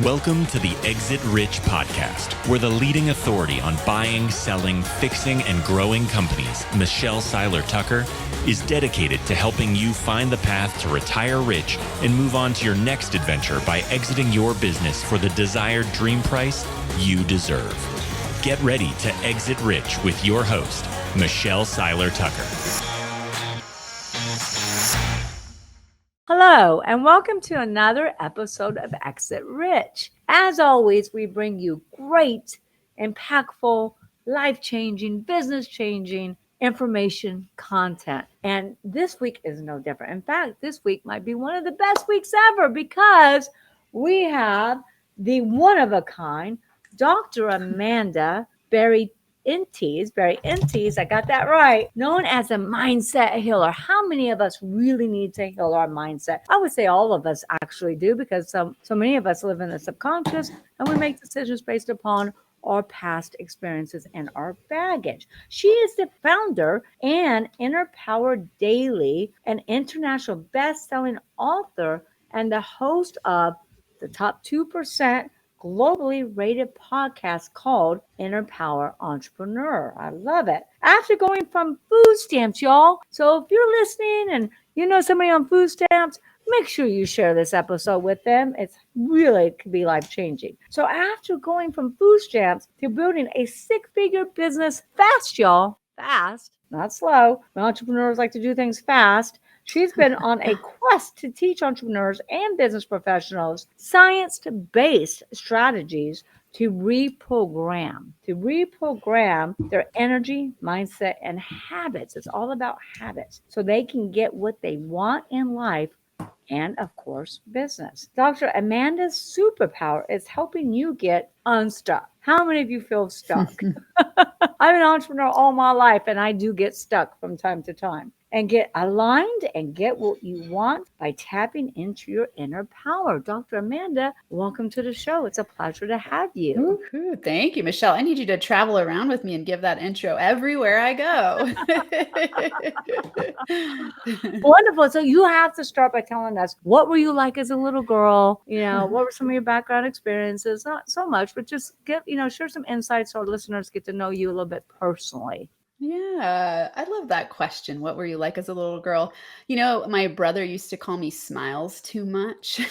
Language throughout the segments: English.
Welcome to the Exit Rich podcast, where the leading authority on buying, selling, fixing, and growing companies, Michelle Seiler Tucker, is dedicated to helping you find the path to retire rich and move on to your next adventure by exiting your business for the desired dream price you deserve. Get ready to exit rich with your host, Michelle Seiler Tucker. Hello, and welcome to another episode of Exit Rich. As always, we bring you great, impactful, life-changing, business-changing information content. And this week is no different. In fact, this week might be one of the best weeks ever because we have the one-of-a-kind Dr. Amanda Barrientez, I got that right, known as a mindset healer. How many of us really need to heal our mindset? I would say all of us actually do, because so many of us live in the subconscious and we make decisions based upon our past experiences and our baggage. She is the founder and Inner Power Daily, an international best-selling author, and the host of the top 2% globally rated podcast called Inner Power Entrepreneur. I love it. After going from food stamps, y'all. So if you're listening and you know somebody on food stamps, make sure you share this episode with them. It could be life-changing. So after going from food stamps to building a six-figure business fast, y'all, fast, not slow. Entrepreneurs like to do things fast. She's been on a quest to teach entrepreneurs and business professionals science-based strategies to reprogram their energy, mindset, and habits. It's all about habits so they can get what they want in life and, of course, business. Dr. Amanda's superpower is helping you get unstuck. How many of you feel stuck? I'm an entrepreneur all my life, and I do get stuck from time to time. And get aligned and get what you want by tapping into your inner power. Dr. Amanda, welcome to the show. It's a pleasure to have you. Ooh, thank you, Michelle. I need you to travel around with me and give that intro everywhere I go. Wonderful. So you have to start by telling us, what were you like as a little girl? What were some of your background experiences? Not so much, but just share some insights so our listeners get to know you a little bit personally. Yeah, I love that question. What were you like as a little girl? My brother used to call me Smiles too much.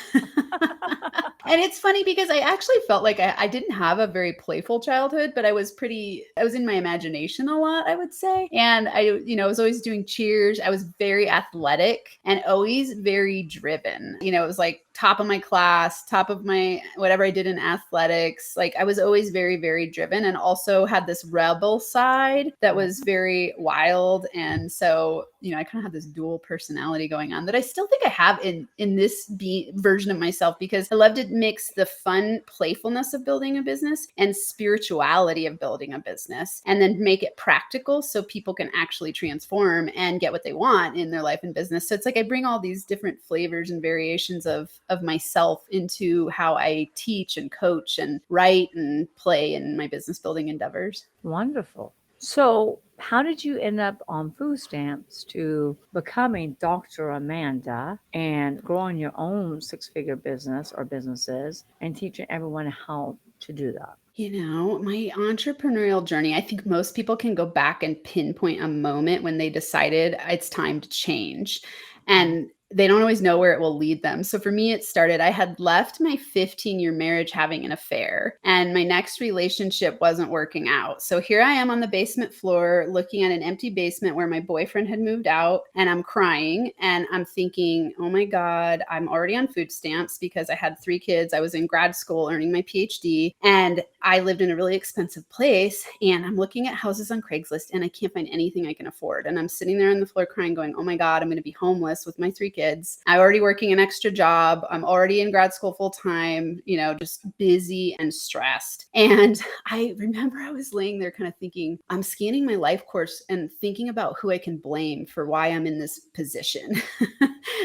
And it's funny because I actually felt like I didn't have a very playful childhood, but I was in my imagination a lot, I would say. And I was always doing cheers. I was very athletic and always very driven. It was like top of my class, top of my whatever I did in athletics. Like I was always very, very driven, and also had this rebel side that was very wild. And so, I kind of have this dual personality going on that I still think I have in this version of myself, because I love to mix the fun playfulness of building a business and spirituality of building a business, and then make it practical so people can actually transform and get what they want in their life and business. So it's like I bring all these different flavors and variations of myself into how I teach and coach and write and play in my business building endeavors. Wonderful. So how did you end up on food stamps to becoming Dr. Amanda and growing your own six-figure business or businesses and teaching everyone how to do that? My entrepreneurial journey, I think most people can go back and pinpoint a moment when they decided it's time to change. And they don't always know where it will lead them. So for me, it started, I had left my 15-year marriage having an affair, and my next relationship wasn't working out. So here I am on the basement floor looking at an empty basement where my boyfriend had moved out, and I'm crying and I'm thinking, oh my God, I'm already on food stamps because I had 3 kids. I was in grad school earning my PhD, and I lived in a really expensive place, and I'm looking at houses on Craigslist and I can't find anything I can afford. And I'm sitting there on the floor crying, going, oh my God, I'm going to be homeless with my 3 kids. I'm already working an extra job. I'm already in grad school full time, just busy and stressed. And I remember I was laying there kind of thinking, I'm scanning my life course and thinking about who I can blame for why I'm in this position.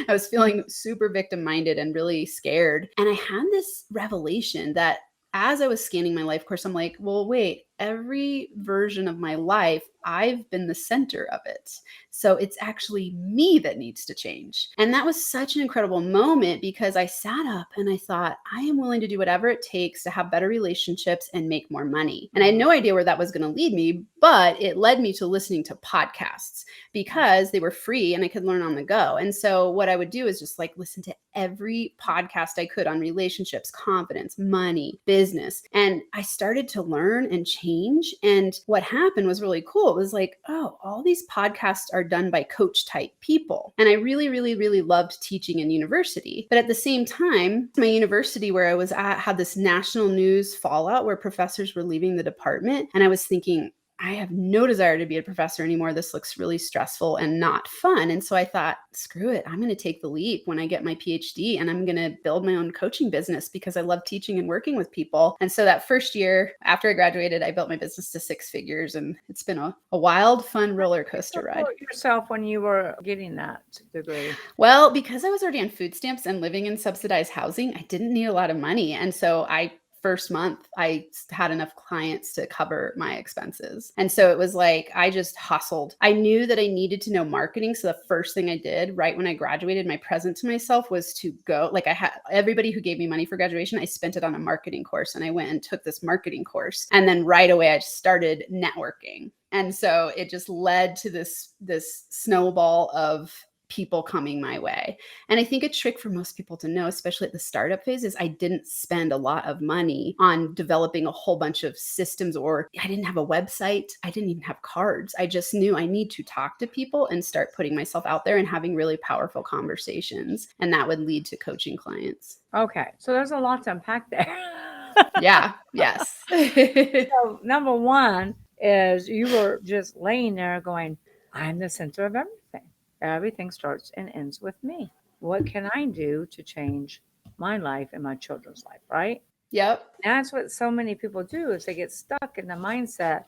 I was feeling super victim minded and really scared. And I had this revelation that as I was scanning my life course, I'm like, well, wait, every version of my life I've been the center of it. So it's actually me that needs to change. And that was such an incredible moment because I sat up and I thought, I am willing to do whatever it takes to have better relationships and make more money. And I had no idea where that was going to lead me, but it led me to listening to podcasts because they were free and I could learn on the go. And so what I would do is just like listen to every podcast I could on relationships, confidence, money, business. And I started to learn and change. And what happened was really cool. It was like, oh, all these podcasts are done by coach type people. And I really, really, really loved teaching in university. But at the same time, my university where I was at had this national news fallout where professors were leaving the department. And I was thinking, I have no desire to be a professor anymore. This looks really stressful and not fun. And so I thought, screw it. I'm going to take the leap when I get my PhD and I'm going to build my own coaching business because I love teaching and working with people. And so that first year after I graduated, I built my business to 6 figures and it's been a wild, fun roller coaster ride. Yourself when you were getting that degree? Well, because I was already on food stamps and living in subsidized housing, I didn't need a lot of money. And so first month, I had enough clients to cover my expenses. And so it was like, I just hustled. I knew that I needed to know marketing. So the first thing I did right when I graduated, my present to myself was to go, like I had everybody who gave me money for graduation, I spent it on a marketing course and I went and took this marketing course. And then right away, I started networking. And so it just led to this snowball of people coming my way. And I think a trick for most people to know, especially at the startup phase, is I didn't spend a lot of money on developing a whole bunch of systems, or I didn't have a website. I didn't even have cards. I just knew I need to talk to people and start putting myself out there and having really powerful conversations. And that would lead to coaching clients. Okay. So there's a lot to unpack there. Yeah. Yes. So number one is you were just laying there going, I'm the center of everything. Everything starts and ends with me. What can I do to change my life and my children's life, right? Yep. That's what so many people do is they get stuck in the mindset,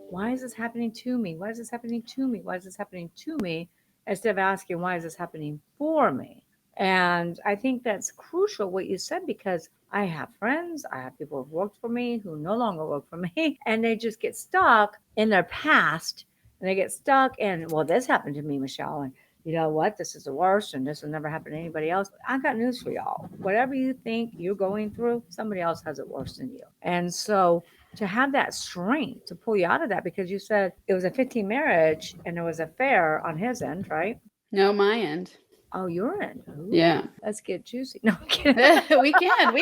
why is this happening to me? Why is this happening to me? Why is this happening to me? Instead of asking, why is this happening for me? And I think that's crucial what you said, because I have friends, I have people who've worked for me who no longer work for me, and they just get stuck in their past. And they get stuck in, well, this happened to me, Michelle. And you know what? This is the worst. And this will never happen to anybody else. I got news for y'all. Whatever you think you're going through, somebody else has it worse than you. And so to have that strength to pull you out of that, because you said it was a 15 marriage and there was an affair on his end, right? No, my end. Oh, your end. Ooh, yeah. Let's get juicy. No, I'm kidding. we can.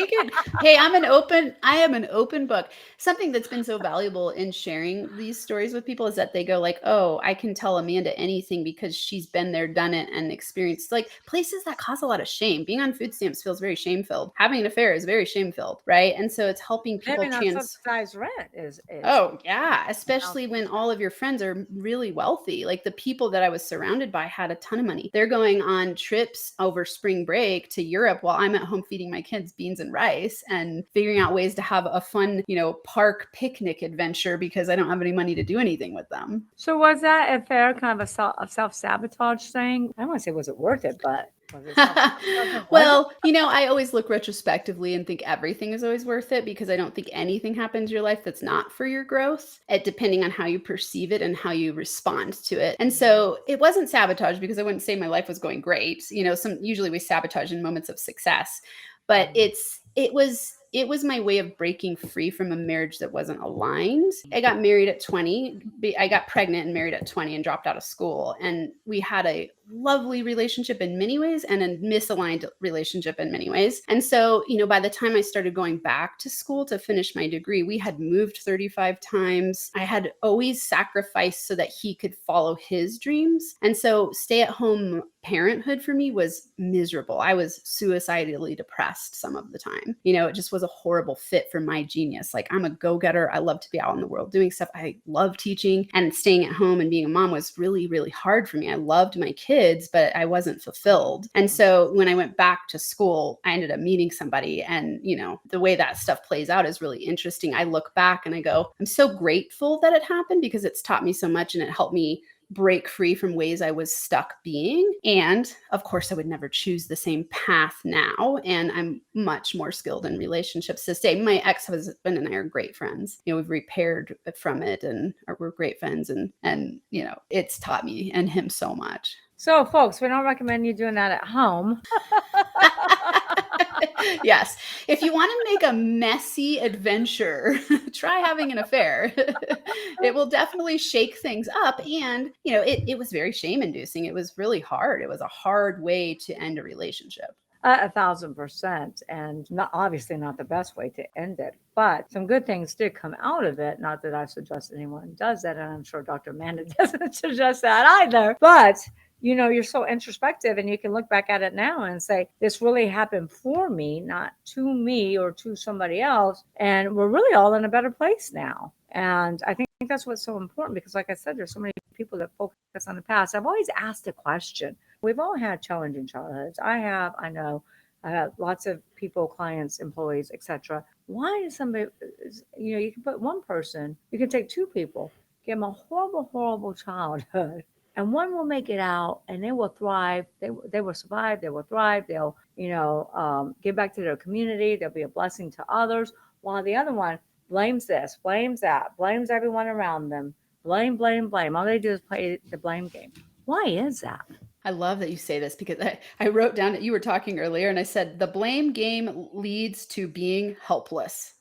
Hey, I am an open book. Something that's been so valuable in sharing these stories with people is that they go like, oh, I can tell Amanda anything because she's been there, done it, and experienced like places that cause a lot of shame. Being on food stamps feels very shame-filled. Having an affair is very shame-filled, right? And so it's helping people subsidized rent is. Oh, yeah. Especially when all of your friends are really wealthy. Like the people that I was surrounded by had a ton of money. They're going on trips over spring break to Europe while I'm at home feeding my kids beans and rice and figuring out ways to have a fun, park picnic adventure because I don't have any money to do anything with them. So was that a fair kind of a self-sabotage thing? I don't want to say was it worth it, but was it well, I always look retrospectively and think everything is always worth it because I don't think anything happens in your life that's not for your growth, depending on how you perceive it and how you respond to it. And so it wasn't sabotage because I wouldn't say my life was going great. Usually we sabotage in moments of success, but it was my way of breaking free from a marriage that wasn't aligned. I got married at 20. I got pregnant and married at 20 and dropped out of school. And we had a lovely relationship in many ways and a misaligned relationship in many ways. And so, by the time I started going back to school to finish my degree, we had moved 35 times. I had always sacrificed so that he could follow his dreams. And so stay-at-home parenthood for me was miserable. I was suicidally depressed some of the time. It just was a horrible fit for my genius. Like I'm a go-getter. I love to be out in the world doing stuff. I love teaching, and staying at home and being a mom was really, really hard for me. I loved my kids, but I wasn't fulfilled. And so when I went back to school, I ended up meeting somebody, and the way that stuff plays out is really interesting. I look back and I go, I'm so grateful that it happened because it's taught me so much and it helped me break free from ways I was stuck being. And of course, I would never choose the same path now. And I'm much more skilled in relationships to stay. My ex-husband and I are great friends. You know, we've repaired from it and we're great friends. And you know, it's taught me and him so much. So, folks, we don't recommend you doing that at home. Yes. If you want to make a messy adventure, try having an affair. It will definitely shake things up. And, you know, it was very shame inducing. It was really hard. It was a hard way to end a relationship. 1,000%, and obviously not the best way to end it, but some good things did come out of it. Not that I suggest anyone does that, and I'm sure Dr. Amanda doesn't suggest that either. But you know, you're so introspective, and you can look back at it now and say, this really happened for me, not to me or to somebody else, and we're really all in a better place now. And I think that's what's so important, because like I said, there's so many people that focus on the past. I've always asked a question. We've all had challenging childhoods. I know. I have lots of people, clients, employees, etc. Why is somebody, you know, you can put one person, you can take two people, give them a horrible, horrible childhood, and one will make it out and they will thrive. They will survive. They will thrive. They'll, you know, give back to their community. They'll be a blessing to others. While the other one blames this, blames that, blames everyone around them. Blame, blame, blame. All they do is play the blame game. Why is that? I love that you say this, because I wrote down that you were talking earlier and I said, the blame game leads to being helpless.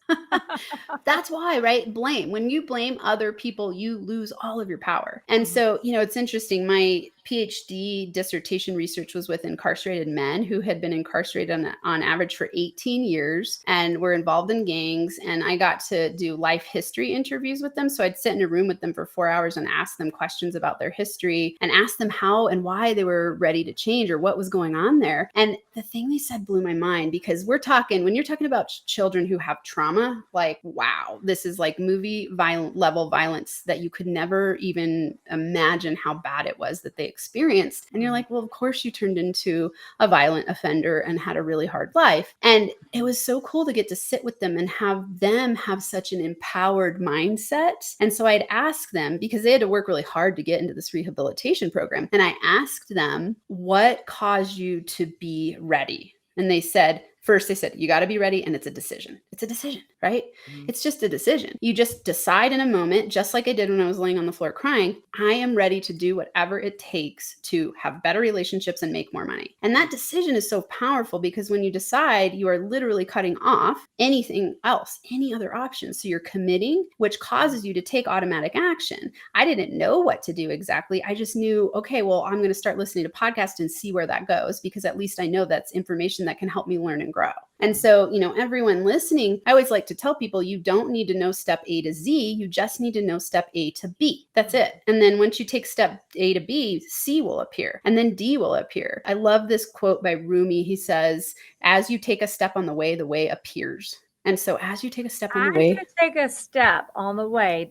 That's why, right? Blame. When you blame other people, you lose all of your power. And so, you know, it's interesting. My PhD dissertation research was with incarcerated men who had been incarcerated on average for 18 years and were involved in gangs. And I got to do life history interviews with them. So I'd sit in a room with them for 4 hours and ask them questions about their history and ask them how and why they were ready to change or what was going on there. And the thing they said blew my mind, because when you're talking about children who have trauma, like, wow, this is like movie level violence that you could never even imagine how bad it was that they experienced. And you're like, well, of course you turned into a violent offender and had a really hard life. And it was so cool to get to sit with them and have them have such an empowered mindset. And so I'd ask them, because they had to work really hard to get into this rehabilitation program. And I asked them, what caused you to be ready? And they said, first, they said, you got to be ready. And it's a decision. It's a decision, right? It's just a decision. You just decide in a moment, just like I did when I was laying on the floor crying, I am ready to do whatever it takes to have better relationships and make more money. And that decision is so powerful, because when you decide, you are literally cutting off anything else, any other options. So you're committing, which causes you to take automatic action. I didn't know what to do exactly. I just knew, okay, well, I'm going to start listening to podcasts and see where that goes, because at least I know that's information that can help me learn and grow. And so, you know, everyone listening, I always like to tell people, you don't need to know step A to Z. You just need to know step A to B. That's it. And then once you take step A to B, C will appear, and then D will appear. I love this quote by Rumi. He says, as you take a step on the way appears. And so as you take a step on the way. As you take a step on the way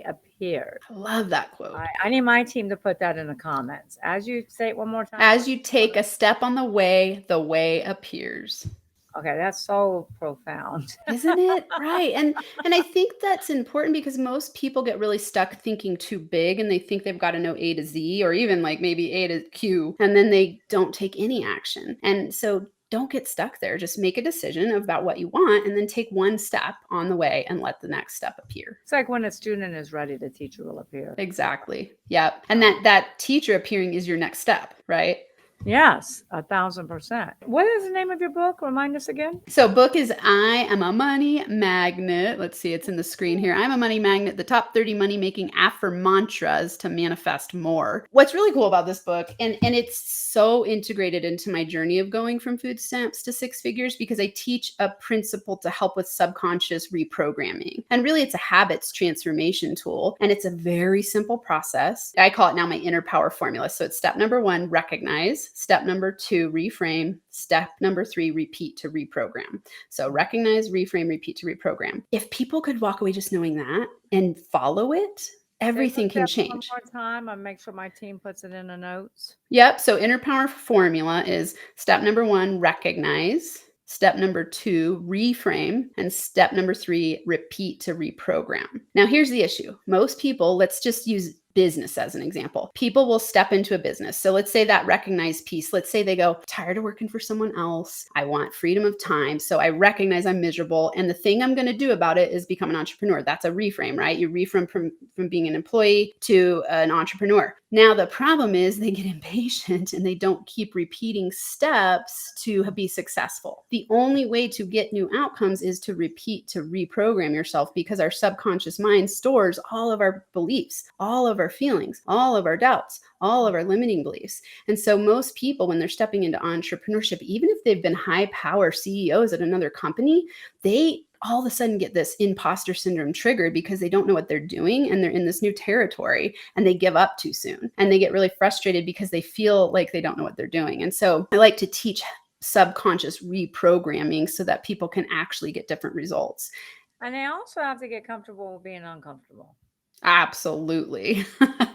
appears. I love that quote. I need my team to put that in the comments. As you say it one more time. As you take a step on the way appears. Okay, that's so profound. Isn't it? Right. And I think that's important, because most people get really stuck thinking too big, and they think they've got to know A to Z, or even like maybe A to Q, and then they don't take any action. And so don't get stuck there. Just make a decision about what you want, and then take one step on the way and let the next step appear. It's like when a student is ready, the teacher will appear. Exactly. Yep. And that teacher appearing is your next step, right? Yes, 1,000%. What is the name of your book? Remind us again. So book is I Am a Money Magnet. Let's see, it's in the screen here. I'm a Money Magnet, the top 30 money-making mantras to manifest more. What's really cool about this book, and it's so integrated into my journey of going from food stamps to six figures, because I teach a principle to help with subconscious reprogramming. And really, it's a habits transformation tool. And it's a very simple process. I call it now my inner power formula. So it's step number 1, recognize. Step number 2, reframe. Step number 3, repeat to reprogram. So recognize, reframe, repeat to reprogram. If people could walk away just knowing that and follow it, everything can change. One more time, I'll make sure my team puts it in the notes. Yep. So inner power formula is step number 1, recognize. Step number 2, reframe. And step number 3, repeat to reprogram. Now, here's the issue. Most people, let's just use business as an example. People will step into a business. So let's say that recognized piece, let's say they go, tired of working for someone else. I want freedom of time. So I recognize I'm miserable. And the thing I'm going to do about it is become an entrepreneur. That's a reframe, right? You reframe from being an employee to an entrepreneur. Now, the problem is they get impatient and they don't keep repeating steps to be successful. The only way to get new outcomes is to repeat, to reprogram yourself, because our subconscious mind stores all of our beliefs, all of our feelings, all of our doubts, all of our limiting beliefs. And so most people, when they're stepping into entrepreneurship, even if they've been high power CEOs at another company, they all of a sudden get this imposter syndrome triggered because they don't know what they're doing and they're in this new territory and they give up too soon. And they get really frustrated because they feel like they don't know what they're doing. And so I like to teach subconscious reprogramming so that people can actually get different results. And they also have to get comfortable with being uncomfortable. Absolutely.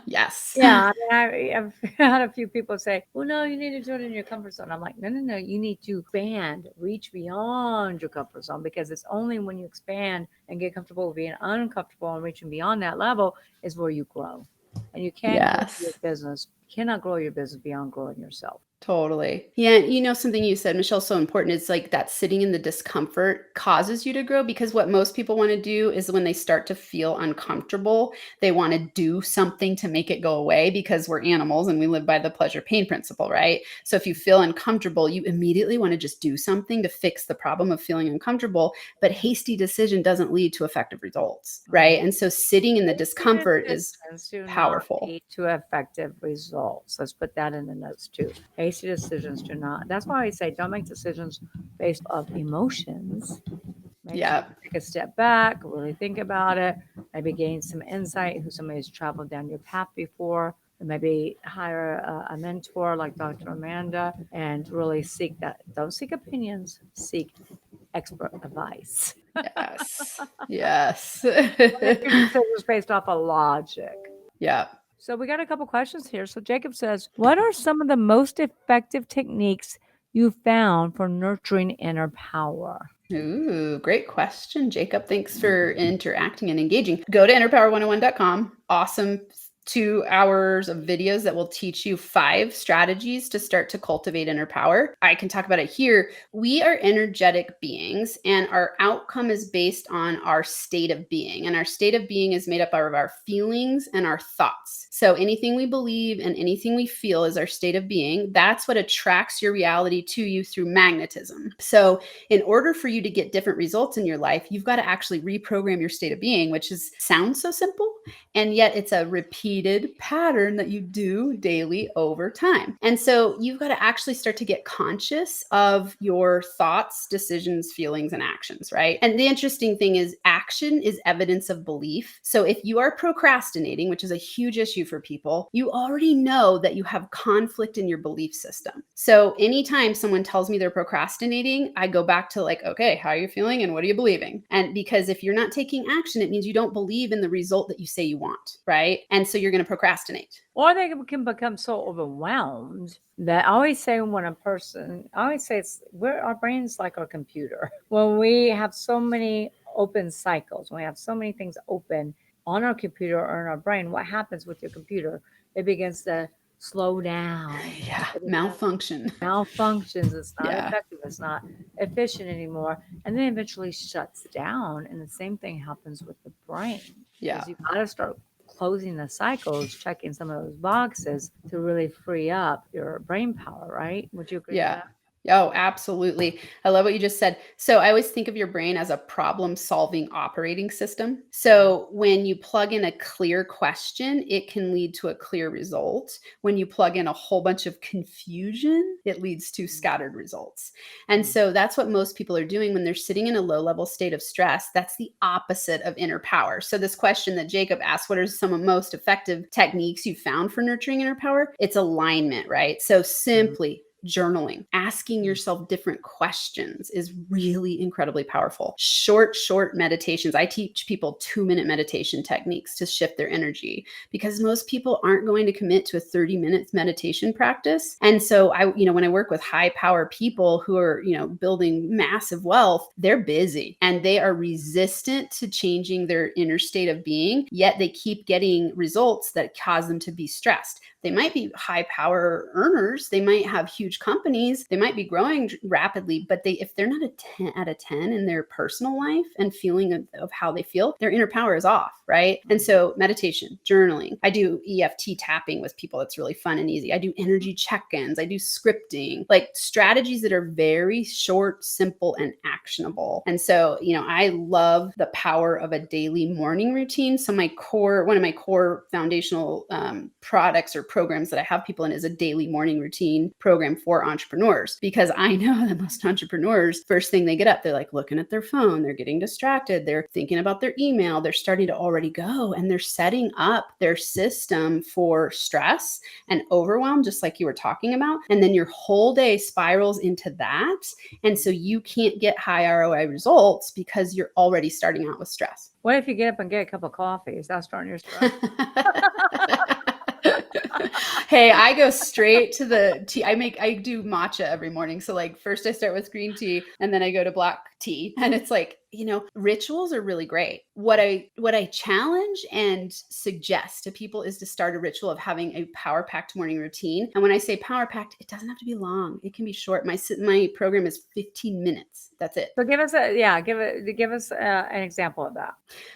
Yes. Yeah, I mean, I've had a few people say, well, no, you need to do it in your comfort zone. I'm like, no, you need to expand, reach beyond your comfort zone, because it's only when you expand and get comfortable with being uncomfortable and reaching beyond that level is where you grow. And you can't grow your business. You cannot grow your business beyond growing yourself. Totally. Yeah. You know, something you said, Michelle, so important. It's like that sitting in the discomfort causes you to grow, because what most people want to do is when they start to feel uncomfortable, they want to do something to make it go away, because we're animals and we live by the pleasure pain principle, right? So if you feel uncomfortable, you immediately want to just do something to fix the problem of feeling uncomfortable. But hasty decision doesn't lead to effective results, right? And so sitting in the discomfort is powerful. Lead to effective results. Let's put that in the notes too. Hasty decisions do not. That's why I say don't make decisions based off emotions. Take a step back, really think about it, maybe gain some insight who somebody has traveled down your path before, and maybe hire a mentor like Dr. Amanda and really seek that. Don't seek opinions, seek expert advice. Yes. Decisions based off of logic. Yeah. So we got a couple questions here. So Jacob says, what are some of the most effective techniques you found for nurturing inner power? Ooh, great question, Jacob. Thanks for interacting and engaging. Go to innerpower101.com. Awesome 2 hours of videos that will teach you 5 strategies to start to cultivate inner power. I can talk about it here. We are energetic beings, and our outcome is based on our state of being. And our state of being is made up of our feelings and our thoughts. So anything we believe and anything we feel is our state of being. That's what attracts your reality to you through magnetism. So in order for you to get different results in your life, you've got to actually reprogram your state of being, which sounds so simple, and yet it's a repeated pattern that you do daily over time. And so you've got to actually start to get conscious of your thoughts, decisions, feelings, and actions, right? And the interesting thing is action is evidence of belief. So if you are procrastinating, which is a huge issue for people, you already know that you have conflict in your belief system. So anytime someone tells me they're procrastinating, I go back to like, okay, how are you feeling and what are you believing? And because if you're not taking action, it means you don't believe in the result that you say you want, right? And so you're going to procrastinate. Or they can become so overwhelmed that I always say our brain's like our computer. When we have so many open cycles, when we have so many things open on our computer or in our brain, what happens with your computer? It begins to slow down. Yeah, malfunctions. It's not effective. It's not efficient anymore. And then eventually shuts down. And the same thing happens with the brain. Yeah. You got to start closing the cycles, checking some of those boxes to really free up your brain power, right? Would you agree with that? Oh, absolutely. I love what you just said. So I always think of your brain as a problem-solving operating system. So when you plug in a clear question, it can lead to a clear result. When you plug in a whole bunch of confusion, it leads to scattered results. And so that's what most people are doing when they're sitting in a low-level state of stress. That's the opposite of inner power. So this question that Jacob asked, what are some of the most effective techniques you found for nurturing inner power? It's alignment, right? So simply journaling. Asking yourself different questions is really incredibly powerful. Short meditations. I teach people 2-minute meditation techniques to shift their energy, because most people aren't going to commit to a 30 minutes meditation practice. And so when I work with high power people who are, building massive wealth, they're busy and they are resistant to changing their inner state of being, yet they keep getting results that cause them to be stressed. They might be high power earners. They might have huge companies. They might be growing rapidly, but if they're not a 10 out of 10 in their personal life and feeling of how they feel, their inner power is off, right? And so meditation, journaling. I do EFT tapping with people. That's really fun and easy. I do energy check-ins. I do scripting, like strategies that are very short, simple, and actionable. And so, I love the power of a daily morning routine. So one of my core foundational products or programs that I have people in is a daily morning routine program for entrepreneurs, because I know that most entrepreneurs, first thing they get up, they're like looking at their phone, they're getting distracted, they're thinking about their email, they're starting to already go, and they're setting up their system for stress and overwhelm, just like you were talking about. And then your whole day spirals into that. And so you can't get high ROI results because you're already starting out with stress. What if you get up and get a cup of coffee? Is that starting your stress? Hey, I go straight to the tea. I do matcha every morning. So like first I start with green tea and then I go to black tea. And it's like, rituals are really great. What I challenge and suggest to people is to start a ritual of having a power-packed morning routine. And when I say power-packed, it doesn't have to be long. It can be short. My program is 15 minutes. That's it. So give us an example of that.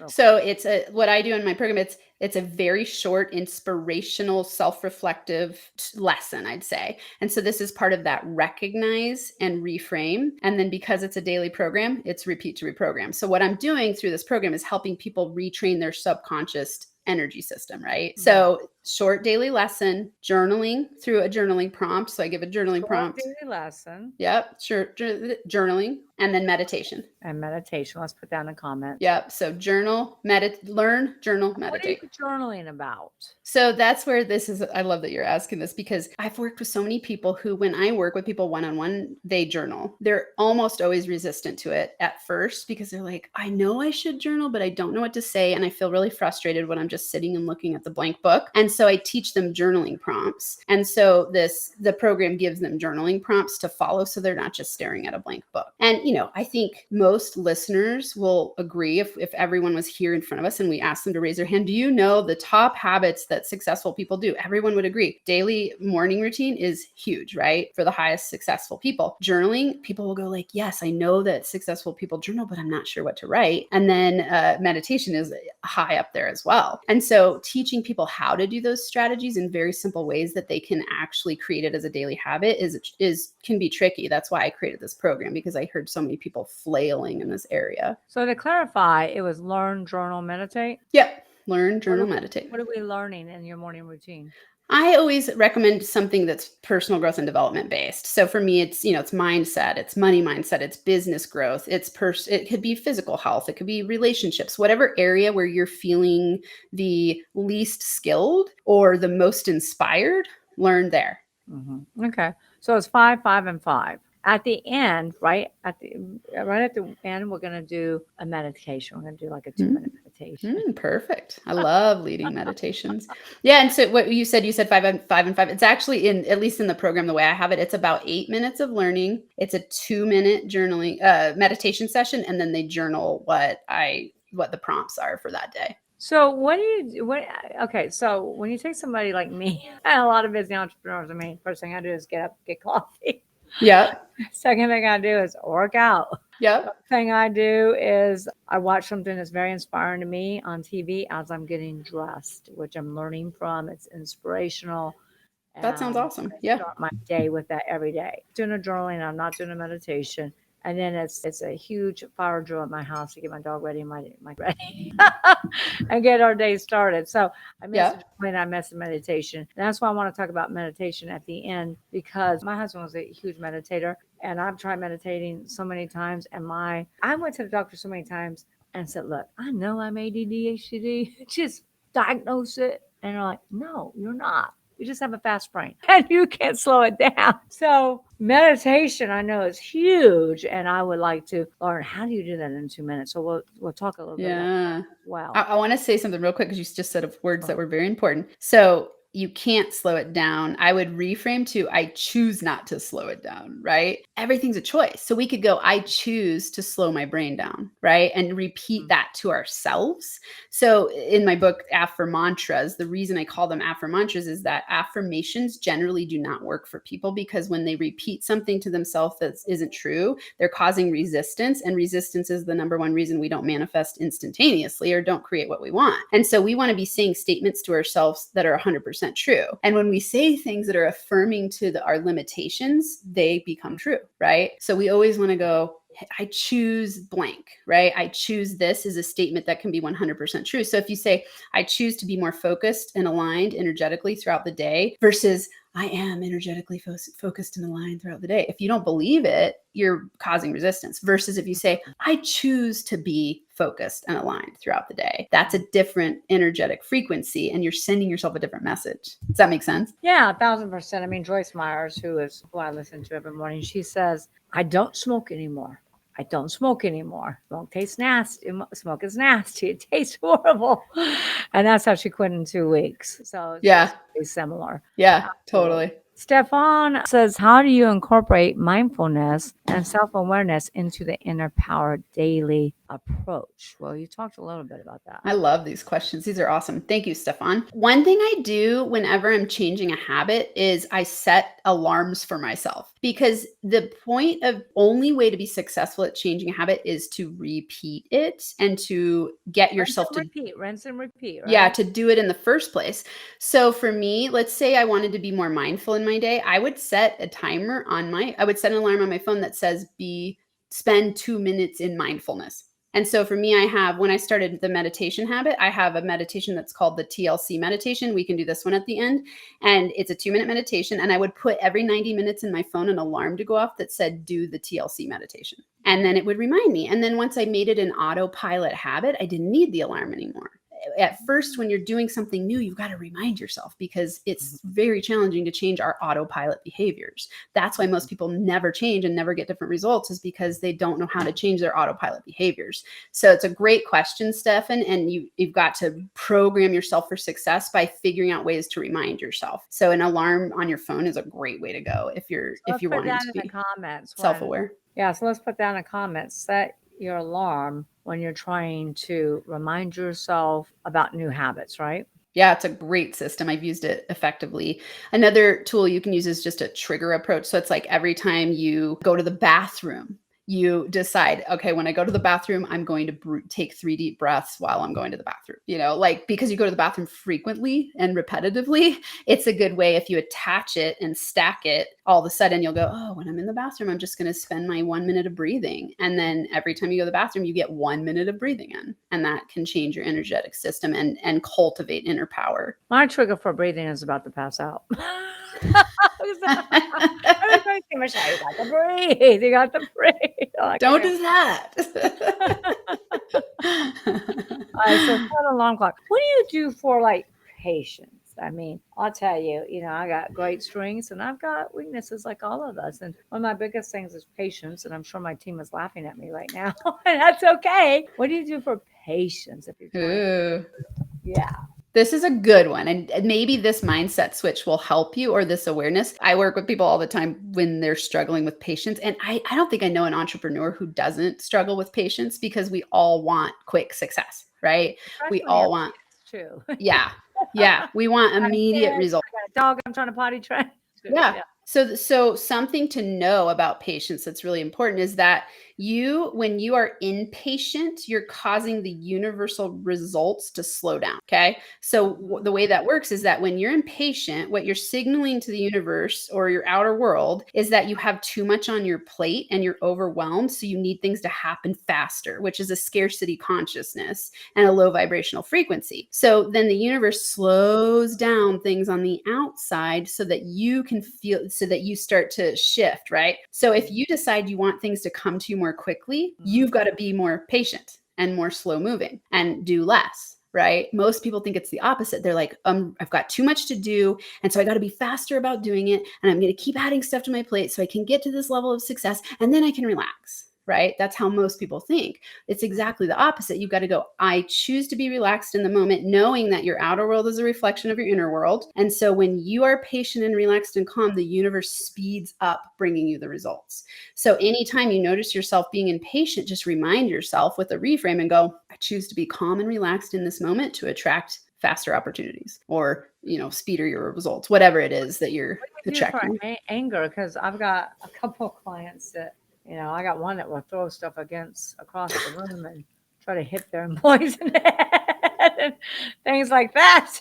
So it's what I do in my program. It's a very short, inspirational, self-reflective lesson, I'd say. And so this is part of that recognize and reframe. And then because it's a daily program, it's repeat to reprogram. So what I'm doing through this program is helping people retrain their subconscious energy system, right? Mm-hmm. So short daily lesson, journaling through a journaling prompt. So I give a journaling prompt. Daily lesson. Yep. Sure. Journaling, and then meditation. And meditation. Let's put down a comment. Yep. So journal, learn, journal, meditate. What are you journaling about? So that's where I love that you're asking this, because I've worked with so many people who, when I work with people one-on-one, they journal. They're almost always resistant to it at first because they're like, I know I should journal, but I don't know what to say. And I feel really frustrated when I'm just sitting and looking at the blank book. And so I teach them journaling prompts. And so the program gives them journaling prompts to follow, so they're not just staring at a blank book. And, I think most listeners will agree, if everyone was here in front of us and we asked them to raise their hand, do you know the top habits that successful people do? Everyone would agree. Daily morning routine is huge, right? For the highest successful people. Journaling, people will go like, yes, I know that successful people journal, but I'm not sure what to write. And then meditation is high up there as well. And so teaching people how to do those strategies in very simple ways that they can actually create it as a daily habit can be tricky. That's why I created this program, because I heard so many people flailing in this area. So to clarify, it was learn, journal, meditate? Yep. Learn, journal, meditate. What are we learning in your morning routine? I always recommend something that's personal growth and development based. So for me, it's mindset, it's money mindset, it's business growth, it could be physical health, it could be relationships, whatever area where you're feeling the least skilled or the most inspired, learn there. Mm-hmm. Okay. So it's 5, 5, and 5. At the end, right at the end, we're going to do a meditation. We're going to do like a 2-minute meditation. Perfect. I love leading meditations. Yeah. And so what you said 5 and 5. It's actually at least in the program, the way I have it, it's about 8 minutes of learning. It's a 2-minute journaling, meditation session. And then they journal what the prompts are for that day. So okay. So when you take somebody like me, and a lot of busy entrepreneurs, first thing I do is get up, get coffee. Yeah. Second thing I do is work out. Yep. Third thing I do is I watch something that's very inspiring to me on TV as I'm getting dressed, which I'm learning from. It's inspirational. That sounds awesome. Yeah. Start my day with that every day. Doing a journaling, I'm not doing a meditation. And then it's a huge fire drill at my house to get my dog ready and my ready and get our day started. So I miss the meditation. And that's why I want to talk about meditation at the end, because my husband was a huge meditator and I've tried meditating so many times. And I went to the doctor so many times and said, look, I know I'm ADD, HDD, just diagnose it. And they're like, no, you're not. You just have a fast brain and you can't slow it down. So meditation, I know, is huge. And I would like to learn, how do you do that in 2 minutes? So we'll talk a little bit about that as well. I want to say something real quick because you just said of words that were very important. So you can't slow it down. I would reframe to, I choose not to slow it down, right? Everything's a choice. So we could go, I choose to slow my brain down, right? And repeat that to ourselves. So in my book, Affirmantras, the reason I call them affirmantras is that affirmations generally do not work for people because when they repeat something to themselves that isn't true, they're causing resistance. And resistance is the number one reason we don't manifest instantaneously or don't create what we want. And so we want to be saying statements to ourselves that are 100% true. And when we say things that are affirming to our limitations, they become true, right? So we always want to go, I choose blank, right? I choose this is a statement that can be 100% true. So if you say, I choose to be more focused and aligned energetically throughout the day versus I am energetically focused and aligned throughout the day. If you don't believe it, you're causing resistance versus if you say, I choose to be focused and aligned throughout the day. That's a different energetic frequency and you're sending yourself a different message. Does that make sense? Yeah, 1,000%. I mean, Joyce Myers, who I listen to every morning, she says, I don't smoke anymore. I don't smoke anymore. Smoke tastes nasty. Smoke is nasty. It tastes horrible. And that's how she quit in 2 weeks. So it's similar. Yeah, totally. Stefan says, how do you incorporate mindfulness and self-awareness into the inner power daily approach? Well, you talked a little bit about that. I love these questions. These are awesome. Thank you, Stefan. One thing I do whenever I'm changing a habit is I set alarms for myself because the only way to be successful at changing a habit is to repeat it and to get yourself to rinse and repeat. Right? Yeah, to do it in the first place. So for me, let's say I wanted to be more mindful in my day. I would set a timer I would set an alarm on my phone that says spend 2 minutes in mindfulness. And so for me, when I started the meditation habit, I have a meditation that's called the TLC meditation. We can do this one at the end. And it's a 2-minute meditation. And I would put every 90 minutes in my phone an alarm to go off that said, do the TLC meditation. And then it would remind me. And then once I made it an autopilot habit, I didn't need the alarm anymore. At first, when you're doing something new, you've got to remind yourself because it's very challenging to change our autopilot behaviors. That's why most people never change and never get different results is because they don't know how to change their autopilot behaviors. So it's a great question, Stefan. And you've got to program yourself for success by figuring out ways to remind yourself. So an alarm on your phone is a great way to go if you're wanting to be self-aware. Yeah. So let's put down in the comments, set your alarm when you're trying to remind yourself about new habits, right? Yeah, it's a great system. I've used it effectively. Another tool you can use is just a trigger approach. So it's like every time you go to the bathroom, you decide, okay, when I go to the bathroom, I'm going to take 3 deep breaths while I'm going to the bathroom. Because you go to the bathroom frequently and repetitively, it's a good way if you attach it and stack it, all of a sudden you'll go, oh, when I'm in the bathroom, I'm just going to spend my 1 minute of breathing. And then every time you go to the bathroom, you get 1 minute of breathing in. And that can change your energetic system and cultivate inner power. My trigger for breathing is about to pass out. Michelle, you got to breathe. You got to breathe. Don't do that. All right, so set an alarm clock. What do you do for patience? I mean, I'll tell you, I got great strengths and I've got weaknesses like all of us. And one of my biggest things is patience. And I'm sure my team is laughing at me right now. And that's okay. What do you do for patience? Yeah. This is a good one. And maybe this mindset switch will help you or this awareness. I work with people all the time when they're struggling with patience. And I don't think I know an entrepreneur who doesn't struggle with patience because we all want quick success, right? Especially we all want. True. Yeah. Yeah. We want immediate results. I got a dog I'm trying to potty train. Yeah. So something to know about patience that's really important is that when you are impatient, you're causing the universal results to slow down. Okay. So the way that works is that when you're impatient, what you're signaling to the universe or your outer world is that you have too much on your plate and you're overwhelmed. So you need things to happen faster, which is a scarcity consciousness and a low vibrational frequency. So then the universe slows down things on the outside so that you can feel, so that you start to shift, right? So if you decide you want things to come to you more quickly, you've got to be more patient and more slow moving and do less, right? Most people think it's the opposite. They're like, I've got too much to do. And so I got to be faster about doing it. And I'm going to keep adding stuff to my plate so I can get to this level of success and then I can relax. Right? That's how most people think. It's exactly the opposite. You've got to go, I choose to be relaxed in the moment, knowing that your outer world is a reflection of your inner world. And so when you are patient and relaxed and calm, the universe speeds up bringing you the results. So anytime you notice yourself being impatient, just remind yourself with a reframe and go, I choose to be calm and relaxed in this moment to attract faster opportunities or, speedier your results, whatever it is that you're attracting. Anger, because I've got a couple of clients that, I got one that will throw stuff across the room and try to hit their employees in the head and things like that.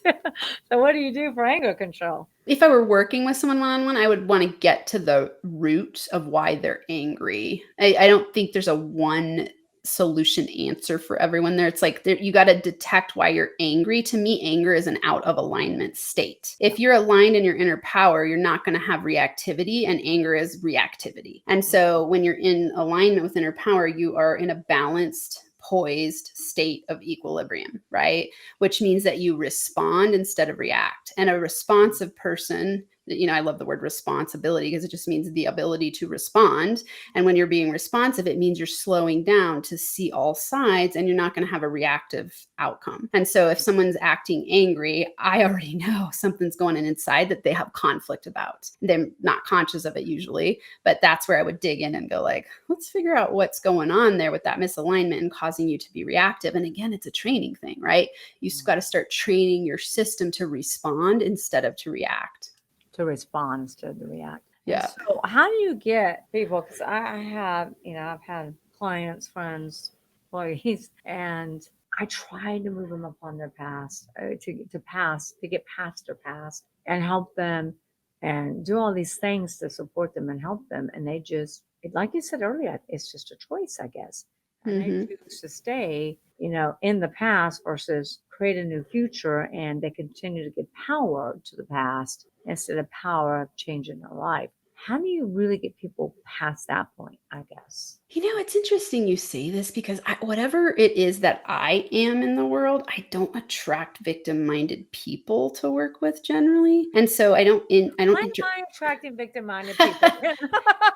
So what do you do for anger control? If I were working with someone one-on-one, I would want to get to the root of why they're angry. I don't think there's a one solution answer for everyone there. It's like you got to detect why you're angry. To me, anger is an out of alignment state. If you're aligned in your inner power, you're not going to have reactivity, and anger is reactivity. And so when you're in alignment with inner power, you are in a balanced, poised state of equilibrium, right? Which means that you respond instead of react. And a responsive person, I love the word responsibility because it just means the ability to respond. And when you're being responsive, it means you're slowing down to see all sides and you're not going to have a reactive outcome. And so if someone's acting angry, I already know something's going on inside that they have conflict about. They're not conscious of it usually, but that's where I would dig in and go like, let's figure out what's going on there with that misalignment and causing you to be reactive. And again, it's a training thing, right? You just got to start training your system to respond instead of to react. To respond instead of to react. Yeah. So how do you get people? Because I have, I've had clients, friends, employees, and I try to move them upon their past, to get past their past and help them and do all these things to support them and help them. And they just, like you said earlier, it's just a choice, I guess. And they choose to stay, in the past versus create a new future, and they continue to give power to the past instead of power of changing their life. How do you really get people past that point, I guess? It's interesting you say this because whatever it is that I am in the world, I don't attract victim-minded people to work with generally. And so I don't. Why am I attracting victim-minded people?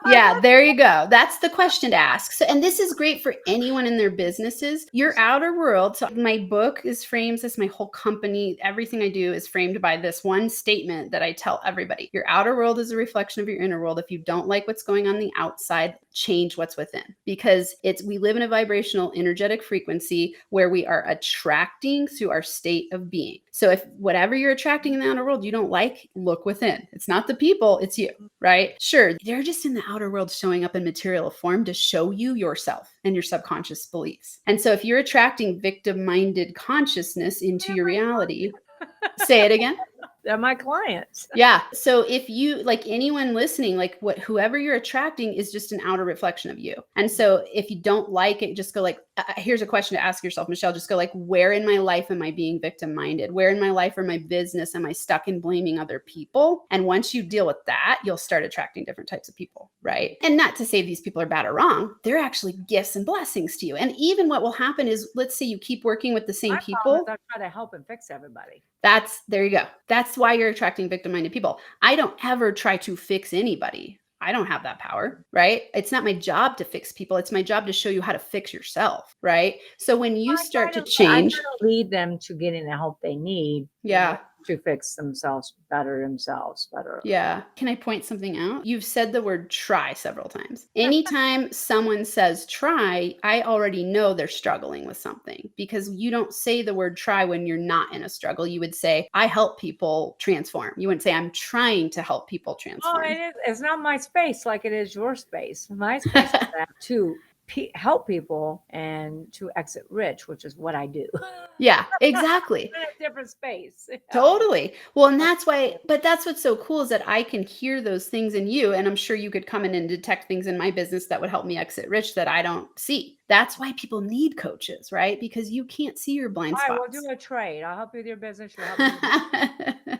Yeah, there you go. That's the question to ask. So, and this is great for anyone in their businesses. Your outer world. So my book is framed as my whole company. Everything I do is framed by this one statement that I tell everybody. Your outer world is a reflection of your inner world. If you don't like what's going on the outside, change what's within, because we live in a vibrational energetic frequency where we are attracting through our state of being. So if whatever you're attracting in the outer world you don't like, look within. It's not the people, it's you, right? Sure, they're just in the outer world showing up in material form to show you yourself and your subconscious beliefs. And so if you're attracting victim-minded consciousness into your reality, say it again. They're my clients. Yeah. So if you, like anyone listening, like whoever you're attracting is just an outer reflection of you. And so if you don't like it, just go like, here's a question to ask yourself, Michelle, just go like, where in my life am I being victim minded? Where in my life or my business am I stuck in blaming other people? And once you deal with that, you'll start attracting different types of people, right? And not to say these people are bad or wrong. They're actually gifts and blessings to you. And even what will happen is, let's say you keep working with the same people. I try to help and fix everybody. There you go. That's why you're attracting victim-minded people. I don't ever try to fix anybody. I don't have that power, right? It's not my job to fix people. It's my job to show you how to fix yourself, right? So when you start to change, I try to lead them to getting the help they need. Yeah. To fix themselves better. Yeah. Can I point something out? You've said the word try several times. Anytime someone says try, I already know they're struggling with something, because you don't say the word try when you're not in a struggle. You would say, I help people transform. You wouldn't say, I'm trying to help people transform. Oh, it's not my space like it is your space. My space is to help people and to exit rich, which is what I do. Yeah, exactly. In a different space. Totally. Well, and that's why, but that's what's so cool is that I can hear those things in you. And I'm sure you could come in and detect things in my business that would help me exit rich that I don't see. That's why people need coaches, right? Because you can't see your blind spots. All right, we'll do a trade. I'll help you with your business. You'll help me.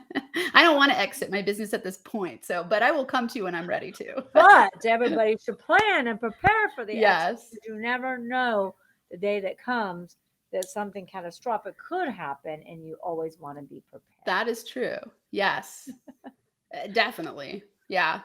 I don't want to exit my business at this point. But I will come to you when I'm ready to. But everybody should plan and prepare for the Yes. exit. You never know the day that comes that something catastrophic could happen, and you always want to be prepared. That is true. Yes. Definitely. Yeah.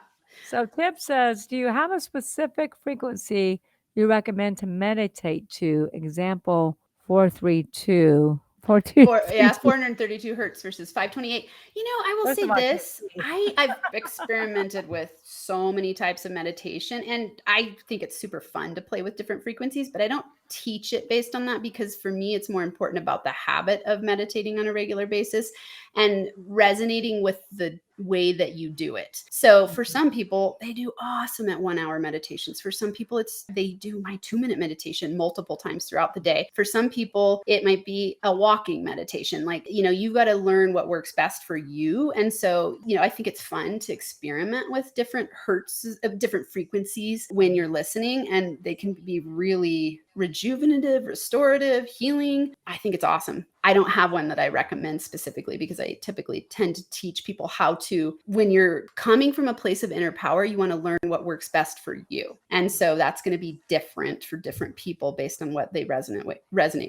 So Tip says, do you have a specific frequency you recommend to meditate to? Example 432. 432 hertz versus 528. I will First say of all, this. I've experimented with so many types of meditation, and I think it's super fun to play with different frequencies, but I don't teach it based on that, because for me, it's more important about the habit of meditating on a regular basis and resonating with the way that you do it. So for some people, they do awesome at 1 hour meditations. For some people, they do my 2-minute meditation multiple times throughout the day. For some people, it might be a walking meditation. Like, you've got to learn what works best for you. And so, I think it's fun to experiment with different hertz of different frequencies when you're listening, and they can be really rejuvenative, restorative, healing. I think it's awesome. I don't have one that I recommend specifically, because I typically tend to teach people how to, when you're coming from a place of inner power, you want to learn what works best for you. And so that's going to be different for different people based on what they resonate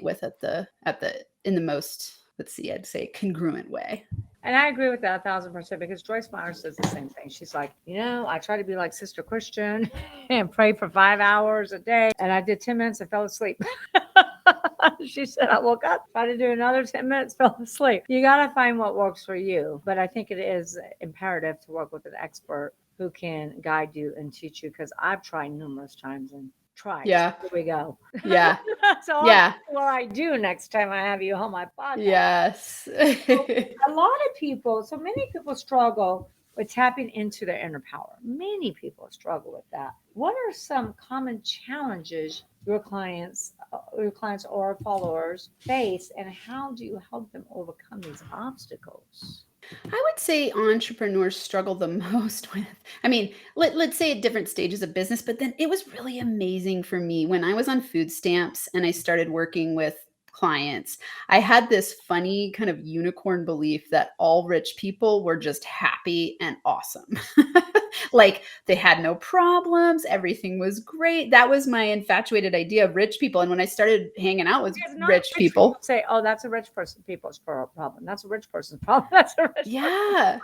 with in the most, I'd say congruent way. And I agree with that 1,000%, because Joyce Meyer says the same thing. She's like, I try to be like Sister Christian and pray for 5 hours a day. And I did 10 minutes and fell asleep. She said, I woke up, tried to do another 10 minutes, fell asleep. You got to find what works for you. But I think it is imperative to work with an expert who can guide you and teach you, because I've tried numerous times and tried. Yeah. So here we go. Yeah. So Yeah. what I do next time I have you on my podcast. Yes. A lot of people, so many people struggle with tapping into their inner power. Many people struggle with that. What are some common challenges your clients or followers face, and how do you help them overcome these obstacles? I would say entrepreneurs struggle the most with, let's say at different stages of business, but then it was really amazing for me when I was on food stamps and I started working with clients. I had this funny kind of unicorn belief that all rich people were just happy and awesome. Like they had no problems. Everything was great. That was my infatuated idea of rich people. And when I started hanging out with rich people, say, oh, that's a rich people's problem. That's a rich person's problem. That's a rich yeah.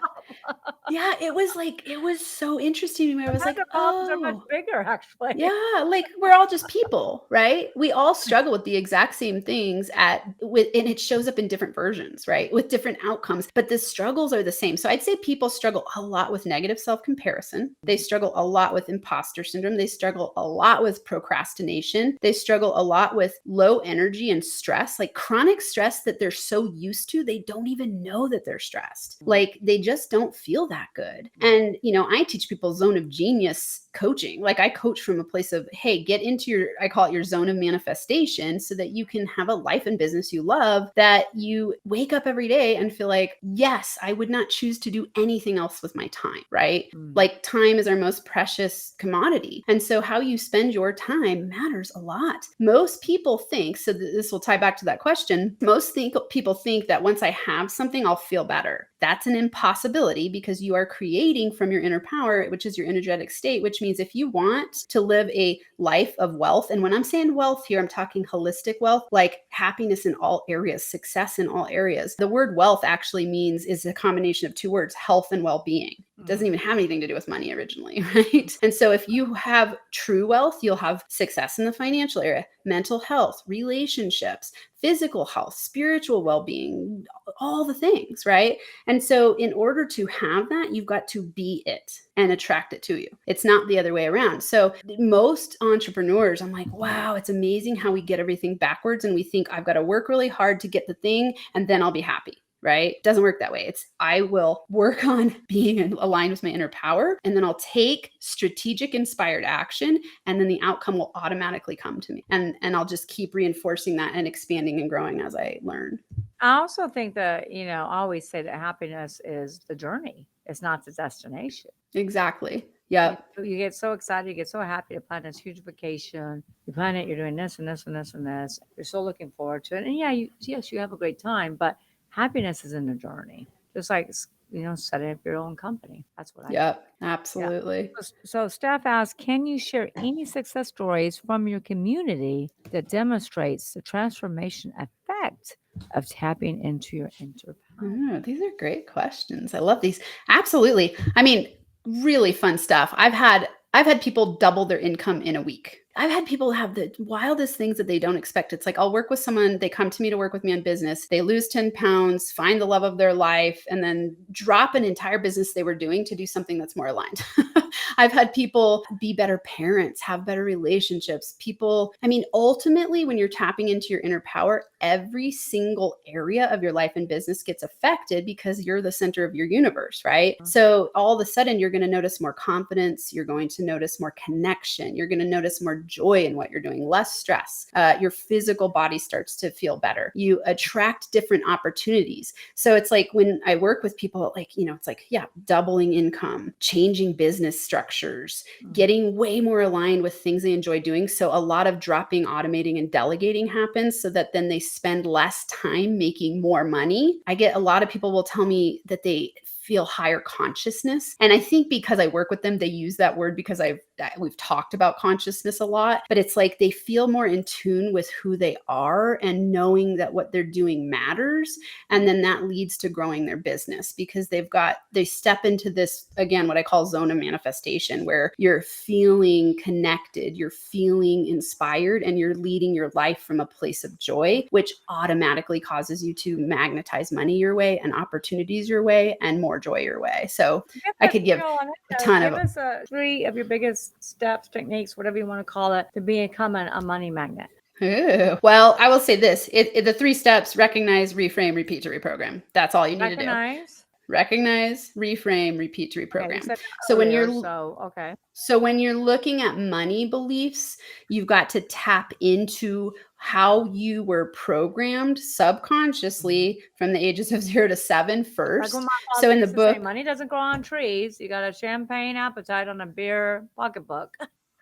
Yeah, it was so interesting to me. I was like, the problems are much bigger, actually. Yeah, like we're all just people, right? We all struggle with the exact same things and it shows up in different versions, right? With different outcomes, but the struggles are the same. So I'd say people struggle a lot with negative self-comparison. They struggle a lot with imposter syndrome. They struggle a lot with procrastination. They struggle a lot with low energy and stress, like chronic stress that they're so used to, they don't even know that they're stressed. Like they just don't feel that good. And, I teach people zone of genius coaching. Like I coach from a place of, hey, get into I call it your zone of manifestation, so that you can have a life and business you love, that you wake up every day and feel like, yes, I would not choose to do anything else with my time, right? Like time is our most precious commodity. And so how you spend your time matters a lot. Most people think, so this will tie back to that question, people think that once I have something, I'll feel better. That's an impossibility, because you are creating from your inner power, which is your energetic state, which means if you want to live a life of wealth, and when I'm saying wealth here, I'm talking holistic wealth, like happiness in all areas, success in all areas. The word wealth actually is a combination of two words, health and well-being. It doesn't even have anything to do with money originally, right? And so if you have true wealth, you'll have success in the financial area, mental health, relationships, physical health, spiritual well-being, all the things, right? And so in order to have that, you've got to be it and attract it to you. It's not the other way around. So most entrepreneurs, I'm like, wow, it's amazing how we get everything backwards. And we think I've got to work really hard to get the thing and then I'll be happy. Right? It doesn't work that way. I will work on being aligned with my inner power, and then I'll take strategic inspired action, and then the outcome will automatically come to me. And I'll just keep reinforcing that and expanding and growing as I learn. I also think that, I always say that happiness is the journey. It's not the destination. Exactly. Yeah. You get so excited, you get so happy to plan this huge vacation. You plan it, you're doing this and this and this and this. You're so looking forward to it. And yes, you have a great time, but happiness is in the journey. Just like setting up your own company. That's what I do. Yep, Yeah. absolutely. So Steph asks, can you share any success stories from your community that demonstrates the transformation effect of tapping into your inner power? These are great questions. I love these. Absolutely. I mean, really fun stuff. I've had people double their income in a week. I've had people have the wildest things that they don't expect. It's like I'll work with someone, they come to me to work with me on business, they lose 10 pounds, find the love of their life, and then drop an entire business they were doing to do something that's more aligned. I've had people be better parents, have better relationships. Ultimately, when you're tapping into your inner power, every single area of your life and business gets affected because you're the center of your universe, right? So all of a sudden, you're going to notice more confidence. You're going to notice more connection. You're going to notice more joy in what you're doing, less stress. Your physical body starts to feel better. You attract different opportunities. So it's like when I work with people, it's like, doubling income, changing business structures, getting way more aligned with things they enjoy doing. So a lot of dropping, automating, and delegating happens so that then they spend less time making more money. I get a lot of people will tell me that they feel higher consciousness. And I think because I work with them, they use that word because we've talked about consciousness a lot, but it's like they feel more in tune with who they are and knowing that what they're doing matters. And then that leads to growing their business because they step into this, again, what I call zone of manifestation, where you're feeling connected, you're feeling inspired, and you're leading your life from a place of joy, which automatically causes you to magnetize money your way and opportunities your way and more joy your way. So I could give a ton Give us 3 of your biggest steps, techniques, whatever you want to call it, to becoming a money magnet. Ooh. Well, I will say this, the 3 steps: recognize, reframe, repeat to reprogram. That's all you need to do. Recognize, reframe, repeat to reprogram. Okay, so when you're okay. So when you're looking at money beliefs, you've got to tap into how you were programmed subconsciously from the ages of 0 to 7 first. Like when my So in the used to say, book, money doesn't grow on trees. You got a champagne appetite on a beer pocketbook.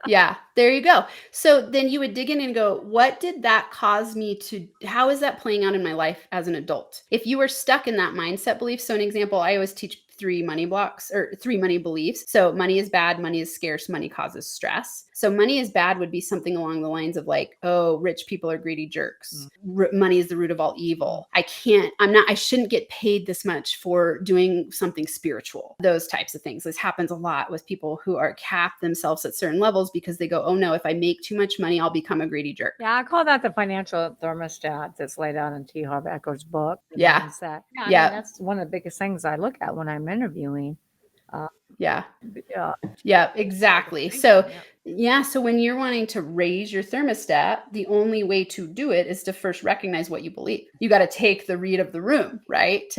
yeah, there you go. So then you would dig in and go, what did that cause me to, how is that playing out in my life as an adult? If you were stuck in that mindset belief, so an example, I always teach 3 money blocks or 3 money beliefs. So money is bad, money is scarce, money causes stress. So money is bad would be something along the lines of like, oh, rich people are greedy jerks. Money is the root of all evil. I shouldn't get paid this much for doing something spiritual. Those types of things. This happens a lot with people who are capped themselves at certain levels because they go, oh no, if I make too much money, I'll become a greedy jerk. Yeah, I call that the financial thermostat that's laid out in T. Harv Eker's book. Yeah. I mean, that's one of the biggest things I look at when I'm interviewing. Yeah, exactly. So so when you're wanting to raise your thermostat, the only way to do it is to first recognize what you believe. You got to take the read of the room, right?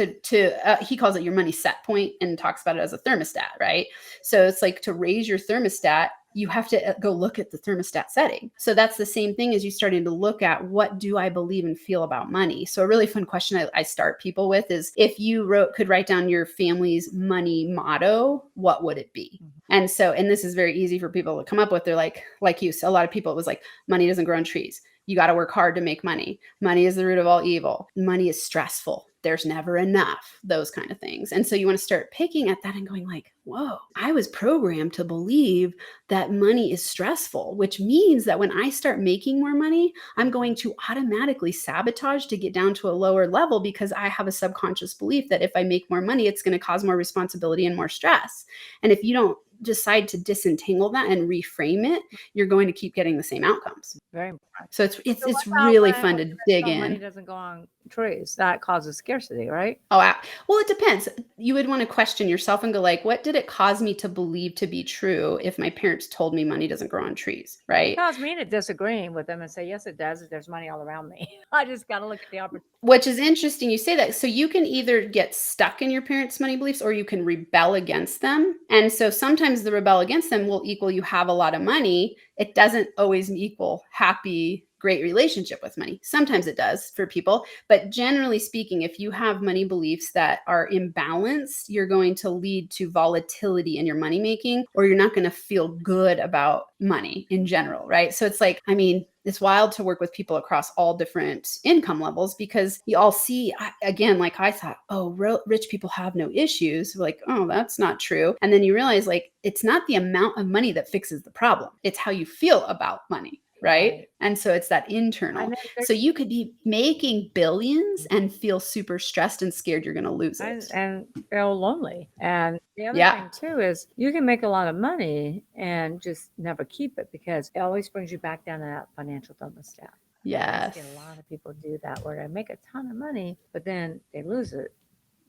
He calls it your money set point and talks about it as a thermostat, right? So it's like to raise your thermostat, you have to go look at the thermostat setting. So that's the same thing as you starting to look at, what do I believe and feel about money? So a really fun question I start people with is, if you could write down your family's money motto, what would it be? And this is very easy for people to come up with. They're like you. So a lot of people, it was like, money doesn't grow on trees. You got to work hard to make money. Money is the root of all evil. Money is stressful. There's never enough, those kind of things. And so you want to start picking at that and going like, whoa, I was programmed to believe that money is stressful, which means that when I start making more money, I'm going to automatically sabotage to get down to a lower level because I have a subconscious belief that if I make more money, it's going to cause more responsibility and more stress. And if you don't decide to disentangle that and reframe it, you're going to keep getting the same outcomes. Very important. So it's really fun to dig in. Money doesn't go on trees. That causes scarcity, right? Oh, well, it depends. You would want to question yourself and go like, what did it cause me to believe to be true if my parents told me money doesn't grow on trees, right? It caused me to disagreeing with them and say, yes, it does. There's money all around me. I just got to look at the opportunity. Which is interesting you say that. So you can either get stuck in your parents' money beliefs or you can rebel against them. And so sometimes the rebel against them will equal you have a lot of money. It doesn't always equal happy, healthy, great relationship with money. Sometimes it does for people, but generally speaking, if you have money beliefs that are imbalanced, you're going to lead to volatility in your money making, or you're not going to feel good about money in general, right? So it's like, I mean, it's wild to work with people across all different income levels because you all see, again, like I thought, oh, rich people have no issues. Like, oh, that's not true. And then you realize like, it's not the amount of money that fixes the problem. It's how you feel about money. Right. And so it's that internal. So you could be making billions and feel super stressed and scared you're going to lose it. And feel lonely. And the other thing too is you can make a lot of money and just never keep it because it always brings you back down to that financial thermostat. Yes. I see a lot of people do that where they make a ton of money, but then they lose it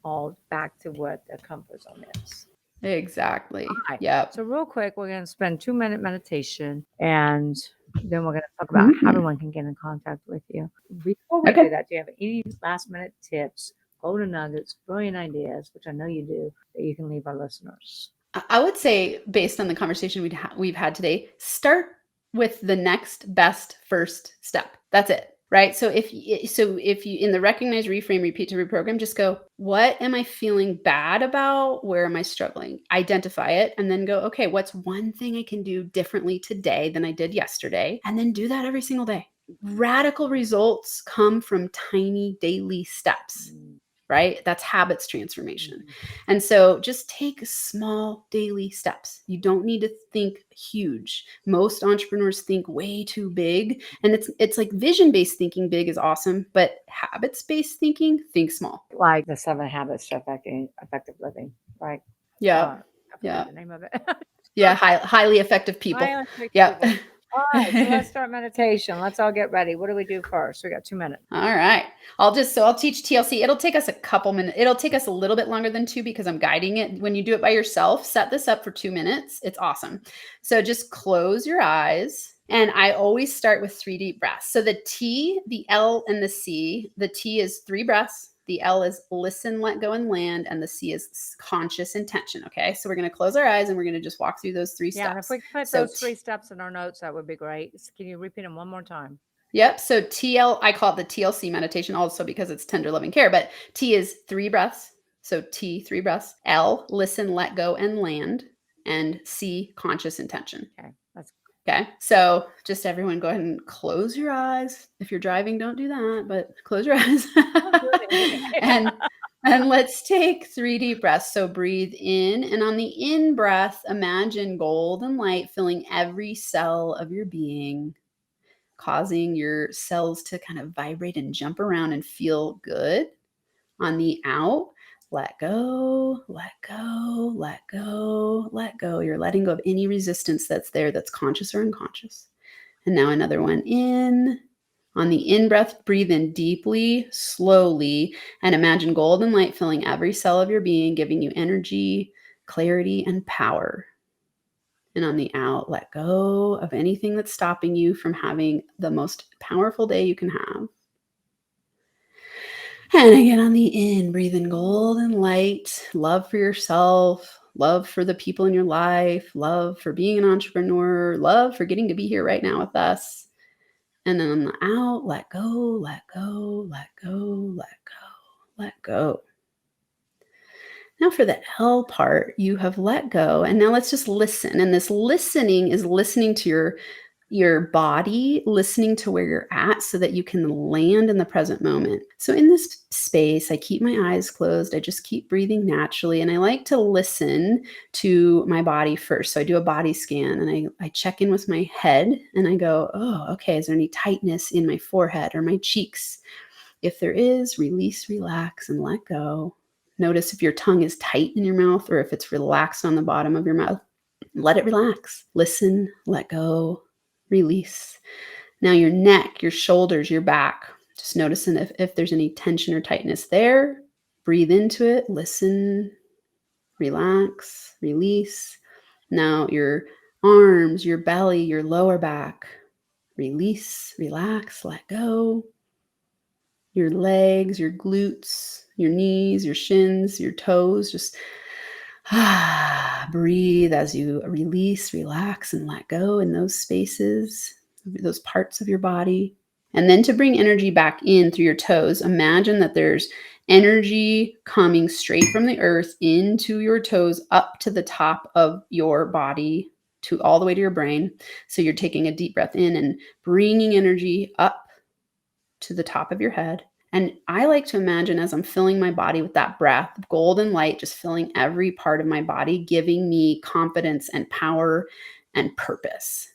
all back to what their comfort zone is. Exactly. Right. Yeah. So real quick, we're going to spend 2-minute meditation and then we're going to talk about how everyone can get in contact with you. Before we do that, do you have any last minute tips, golden nuggets, brilliant ideas, which I know you do, that you can leave our listeners? I would say based on the conversation we've had today, start with the next best first step. That's it. Right. So if you in the recognize, reframe, repeat to reprogram, just go, what am I feeling bad about? Where am I struggling? Identify it and then go, okay, what's one thing I can do differently today than I did yesterday? And then do that every single day. Radical results come from tiny daily steps. Right? That's habits transformation. And so just take small daily steps. You don't need to think huge. Most entrepreneurs think way too big. And it's like vision-based thinking big is awesome, but habits-based thinking, think small. Like the 7 habits to effective living, right? Yeah. The name of it. Yeah. Highly effective people. Yeah. All right, so let's start meditation. Let's all get ready. What do we do first? We got 2 minutes. All right. I'll teach TLC. It'll take us a couple minutes. It'll take us a little bit longer than 2 because I'm guiding it. When you do it by yourself, set this up for 2 minutes. It's awesome. So just close your eyes. And I always start with 3 deep breaths. So the T, the L, and the C. The T is 3 breaths. The L is listen, let go, and land. And the C is conscious intention. Okay. So we're going to close our eyes and we're going to just walk through those 3 steps. Yeah. And if we could put those 3 steps in our notes, that would be great. Can you repeat them one more time? Yep. So TL, I call it the TLC meditation also because it's tender loving care, but T is 3 breaths. So T, 3 breaths. L, listen, let go, and land. And C, conscious intention. Okay. Okay. So just everyone go ahead and close your eyes. If you're driving, don't do that, but close your eyes. and let's take 3 deep breaths. So breathe in, and on the in breath, imagine golden light filling every cell of your being, causing your cells to kind of vibrate and jump around and feel good. On the out, let go, let go, let go, let go. You're letting go of any resistance that's there that's conscious or unconscious. And now another one in. On the in breath, breathe in deeply, slowly, and imagine golden light filling every cell of your being, giving you energy, clarity, and power. And on the out, let go of anything that's stopping you from having the most powerful day you can have. And again, on the in, breathe in golden light, love for yourself, love for the people in your life, love for being an entrepreneur, love for getting to be here right now with us. And then on the out, let go, let go, let go, let go, let go. Now for the L part, you have let go. And now let's just listen. And this listening is listening to your body, listening to where you're at so that you can land in the present moment. So in this space, I keep my eyes closed. I just keep breathing naturally. And I like to listen to my body first. So I do a body scan and I check in with my head and I go, oh, okay, is there any tightness in my forehead or my cheeks? If there is, release, relax, and let go. Notice if your tongue is tight in your mouth or if it's relaxed on the bottom of your mouth. Let it relax. Listen, let go, release. Now your neck, your shoulders, your back. Just noticing if there's any tension or tightness there. Breathe into it. Listen, relax, release. Now your arms, your belly, your lower back. Release, relax, let go. Your legs, your glutes, your knees, your shins, your toes. Just breathe as you release, relax, and let go in those spaces. those parts of your body. And then to bring energy back in through your toes, imagine that there's energy coming straight from the earth into your toes up to the top of your body, to all the way to your brain. So you're taking a deep breath in and bringing energy up to the top of your head. And I like to imagine, as I'm filling my body with that breath, golden light just filling every part of my body, giving me confidence and power and purpose.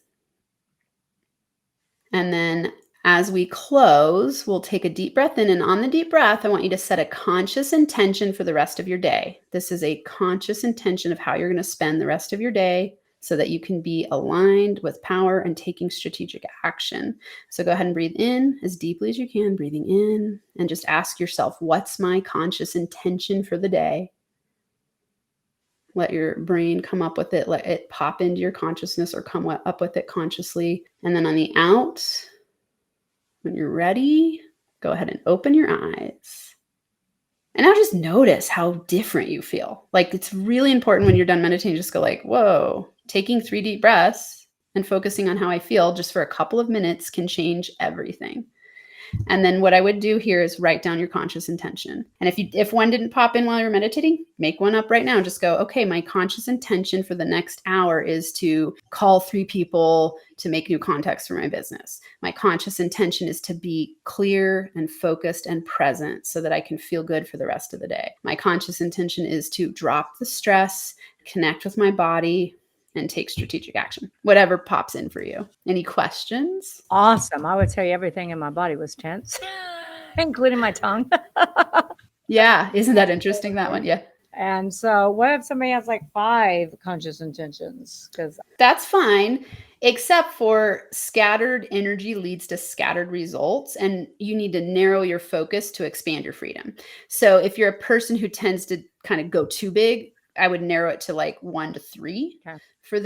And then as we close, we'll take a deep breath in. And on the deep breath, I want you to set a conscious intention for the rest of your day. This is a conscious intention of how you're going to spend the rest of your day, so that you can be aligned with power and taking strategic action. So go ahead and breathe in as deeply as you can, breathing in, and just ask yourself, what's my conscious intention for the day? Let your brain come up with it. Let it pop into your consciousness or come up with it consciously. And then on the out, when you're ready, go ahead and open your eyes. And now just notice how different you feel. Like, it's really important when you're done meditating, just go like, whoa, taking 3 deep breaths and focusing on how I feel just for a couple of minutes can change everything. And then what I would do here is write down your conscious intention. And if one didn't pop in while you're meditating, make one up right now. Just go, okay, my conscious intention for the next hour is to call 3 people to make new contacts for my business. My conscious intention is to be clear and focused and present so that I can feel good for the rest of the day. My conscious intention is to drop the stress, connect with my body, and take strategic action. Whatever pops in for you. Any questions? Awesome. I would tell you everything in my body was tense, including my tongue. Yeah. Isn't that interesting, that one? Yeah. And so what if somebody has like 5 conscious intentions? Because that's fine, except for scattered energy leads to scattered results, and you need to narrow your focus to expand your freedom. So if you're a person who tends to kind of go too big, I would narrow it to like 1 to 3 for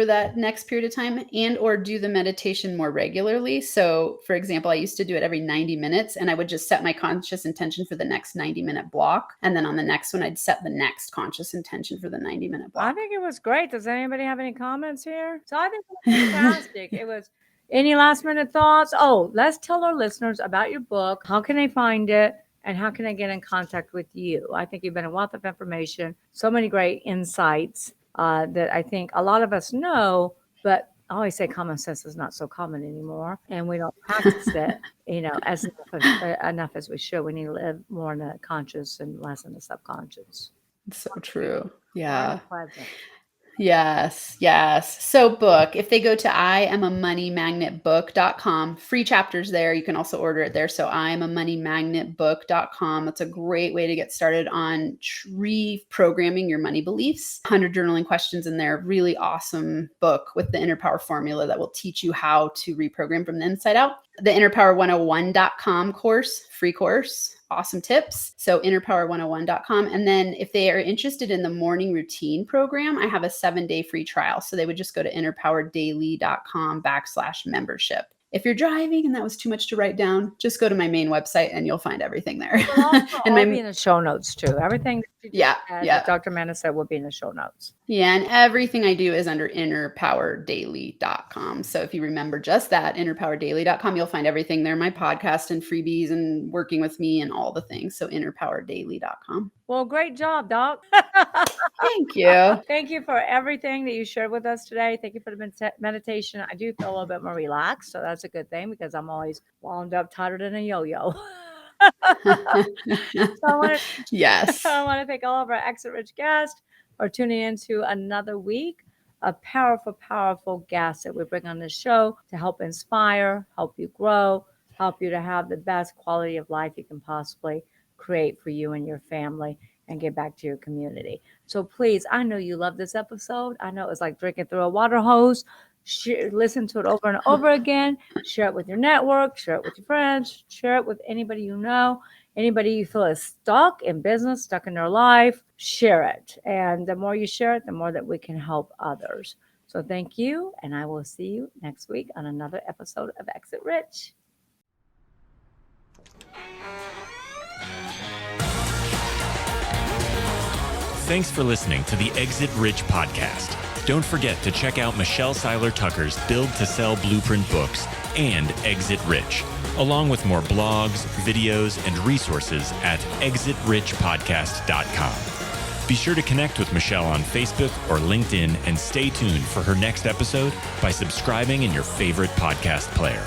that next period of time, and or do the meditation more regularly. So for example, I used to do it every 90 minutes, and I would just set my conscious intention for the next 90-minute block. And then on the next one, I'd set the next conscious intention for the 90-minute block. I think it was great. Does anybody have any comments here? So I think it was fantastic. It was. Any last minute thoughts? Oh, let's tell our listeners about your book. How can they find it? And how can I get in contact with you? I think you've been a wealth of information, so many great insights that I think a lot of us know, but I always say common sense is not so common anymore, and we don't practice it, as enough as we should. We need to live more in the conscious and less in the subconscious. It's so true. Yeah. Pleasant. Yes. So book, if they go to IamAMoneyMagnetBook.com, free chapters there. You can also order it there. So IamAMoneyMagnetBook.com. That's a great way to get started on reprogramming your money beliefs. 100 journaling questions in there. Really awesome book with the Inner Power formula that will teach you how to reprogram from the inside out. The InnerPower101.com course, free course. Awesome tips. So innerpower101.com. And then if they are interested in the morning routine program, I have a 7-day free trial. So they would just go to innerpowerdaily.com/membership. If you're driving and that was too much to write down, just go to my main website and you'll find everything there. And maybe in the show notes too. Everything that Dr. Amanda said will be in the show notes. Yeah. And everything I do is under innerpowerdaily.com. So if you remember just that, innerpowerdaily.com, you'll find everything there, my podcast and freebies and working with me and all the things. So innerpowerdaily.com. Well, great job, Doc. Thank you. Thank you for everything that you shared with us today. Thank you for the meditation. I do feel a little bit more relaxed, so that's a good thing because I'm always wound up tighter than a yo-yo. So I want to thank all of our Exit Rich guests for tuning in to another week of powerful guests that we bring on this show to help inspire, help you grow, help you to have the best quality of life you can possibly create for you and your family and get back to your community. So please, I know you love this episode. I know it's like drinking through a water hose. Listen to it over and over again. Share it with your network. Share it with your friends. Share it with anybody you know. Anybody you feel is stuck in business, stuck in their life, share it. And the more you share it, the more that we can help others. So thank you. And I will see you next week on another episode of Exit Rich. Thanks for listening to the Exit Rich podcast. Don't forget to check out Michelle Seiler Tucker's Build to Sell Blueprint books and Exit Rich, along with more blogs, videos, and resources at exitrichpodcast.com. Be sure to connect with Michelle on Facebook or LinkedIn and stay tuned for her next episode by subscribing in your favorite podcast player.